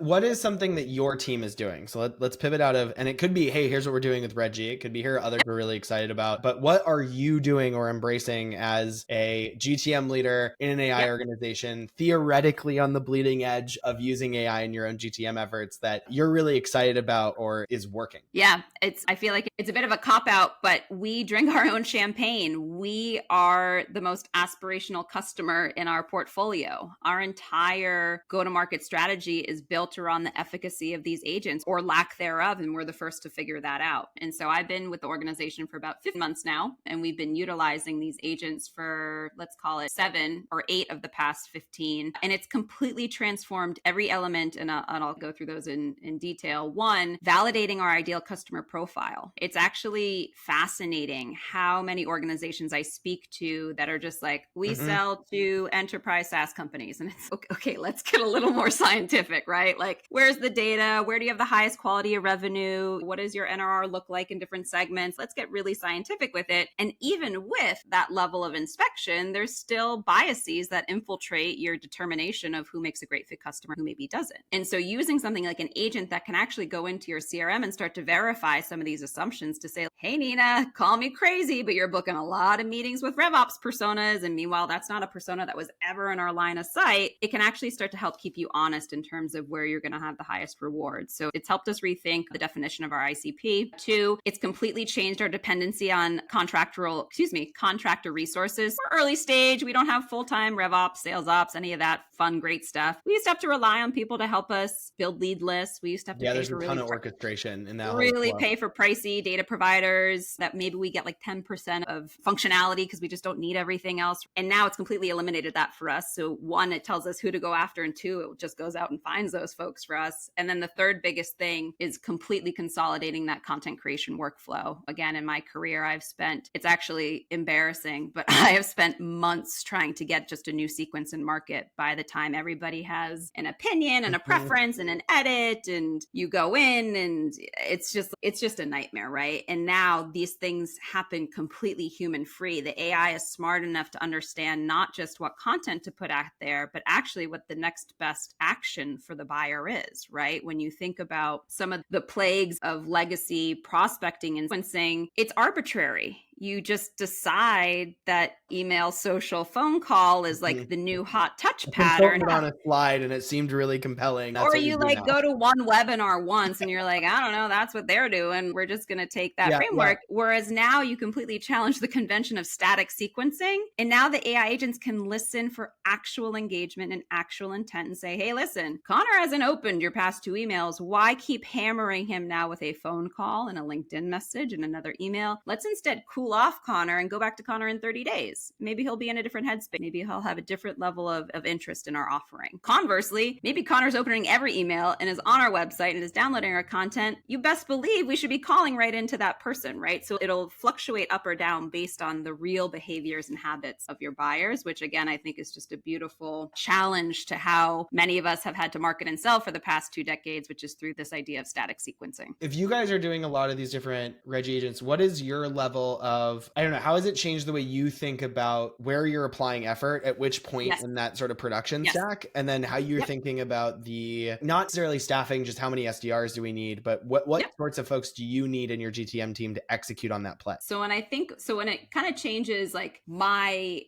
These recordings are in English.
What is something that your team is doing? So let's pivot out of, and it could be, hey, here's what we're doing with Reggie. It could be here others we're really excited about. But what are you doing or embracing as a GTM leader in an AI organization, theoretically on the bleeding edge of using AI in your own GTM efforts that you're really excited about or is working? Yeah, I feel like it's a bit of a cop-out, but we drink our own champagne. We are the most aspirational customer in our portfolio. Our entire go-to-market strategy is built around the efficacy of these agents or lack thereof, and we're the first to figure that out. And so I've been with the organization for about 15 months now, and we've been utilizing these agents for, let's call it 7 or 8 of the past 15. And it's completely transformed every element, and I'll go through those in detail. One, validating our ideal customer profile. It's actually fascinating how many organizations I speak to that are just like, we sell to enterprise SaaS companies. And it's okay, let's get a little more scientific, right? Like, where's the data? Where do you have the highest quality of revenue? What does your NRR look like in different segments? Let's get really scientific with it. And even with that level of inspection, there's still biases that infiltrate your determination of who makes a great fit customer, who maybe doesn't. And so using something like an agent that can actually go into your CRM and start to verify some of these assumptions to say, hey, Nina, call me crazy, but you're booking a lot of meetings with RevOps personas. And meanwhile, that's not a persona that was ever in our line of sight. It can actually start to help keep you honest in terms of where you're going to have the highest rewards. So it's helped us rethink the definition of our ICP. 2, it's completely changed our dependency on contractor resources. We're early stage. We don't have full-time RevOps, sales ops, any of that fun, great stuff. We used to have to rely on people to help us build lead lists. We used to have to pay there's for a ton of orchestration in that really pay for pricey data providers that maybe we get like 10% of functionality because we just don't need everything else. And now it's completely eliminated that for us. So 1, it tells us who to go after, and 2, it just goes out and finds those folks for us. And then the third biggest thing is completely consolidating that content creation workflow. Again, in my career, it's actually embarrassing, but I have spent months trying to get just a new sequence in market. By the time everybody has an opinion and a preference and an edit, and you go in, and it's just a nightmare, right? And now these things happen completely human free. The AI is smart enough to understand not just what content to put out there, but actually what the next best action for the buyer is, right? When you think about some of the plagues of legacy prospecting and sequencing, it's arbitrary. You just decide that email, social, phone call is like the new hot touch pattern. Put on a slide and it seemed really compelling. Or you like go to one webinar once and you're like, I don't know, that's what they're doing. We're just going to take that framework. Whereas now you completely challenge the convention of static sequencing. And now the AI agents can listen for actual engagement and actual intent and say, hey, listen, Connor hasn't opened your past 2 emails. Why keep hammering him now with a phone call and a LinkedIn message and another email? Let's instead cool off Connor and go back to Connor in 30 days. Maybe he'll be in a different headspace. Maybe he'll have a different level of interest in our offering. Conversely, maybe Connor's opening every email and is on our website and is downloading our content. You best believe we should be calling right into that person, right? So it'll fluctuate up or down based on the real behaviors and habits of your buyers, which again, I think is just a beautiful challenge to how many of us have had to market and sell for the past 2 decades, which is through this idea of static sequencing. If you guys are doing a lot of these different Reggie agents, what is your level of, I don't know, how has it changed the way you think about where you're applying effort at which point in that sort of production stack? And then how you're thinking about the, not necessarily staffing, just how many SDRs do we need, but what sorts of folks do you need in your GTM team to execute on that play? So when it kind of changes like my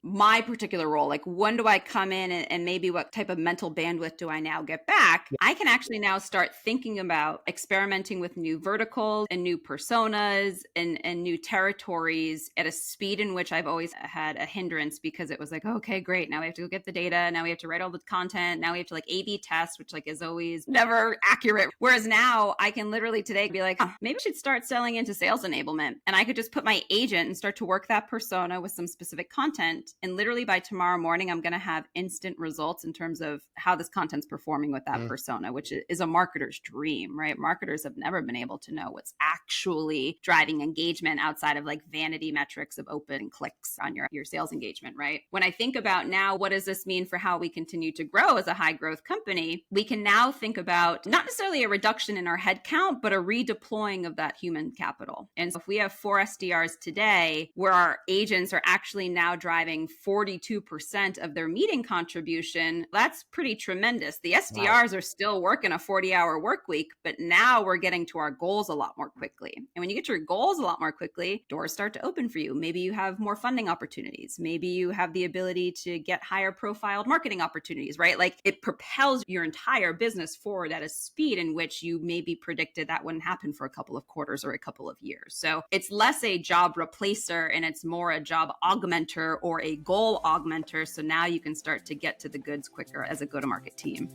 particular role, like when do I come in and maybe what type of mental bandwidth do I now get back? I can actually now start thinking about experimenting with new verticals and new personas and new territories at a speed in which I've always had a hindrance, because it was like, okay, great. Now we have to go get the data. Now we have to write all the content. Now we have to like A/B test, which like is always never accurate. Whereas now I can literally today be like, maybe I should start selling into sales enablement. And I could just put my agent and start to work that persona with some specific content. And literally by tomorrow morning, I'm going to have instant results in terms of how this content's performing with that persona, which is a marketer's dream, right? Marketers have never been able to know what's actually driving engagement outside of like vanity vanity metrics of open clicks on your sales engagement, right? When I think about now, what does this mean for how we continue to grow as a high growth company? We can now think about not necessarily a reduction in our headcount, but a redeploying of that human capital. And so if we have 4 SDRs today, where our agents are actually now driving 42% of their meeting contribution, that's pretty tremendous. The SDRs are still working a 40-hour work week, but now we're getting to our goals a lot more quickly. And when you get to your goals a lot more quickly, doors start to open for you. Maybe you have more funding opportunities. Maybe you have the ability to get higher profiled marketing opportunities, right? Like it propels your entire business forward at a speed in which you maybe predicted that wouldn't happen for a couple of quarters or a couple of years. So it's less a job replacer and it's more a job augmenter or a goal augmenter. So now you can start to get to the goods quicker as a go-to-market team.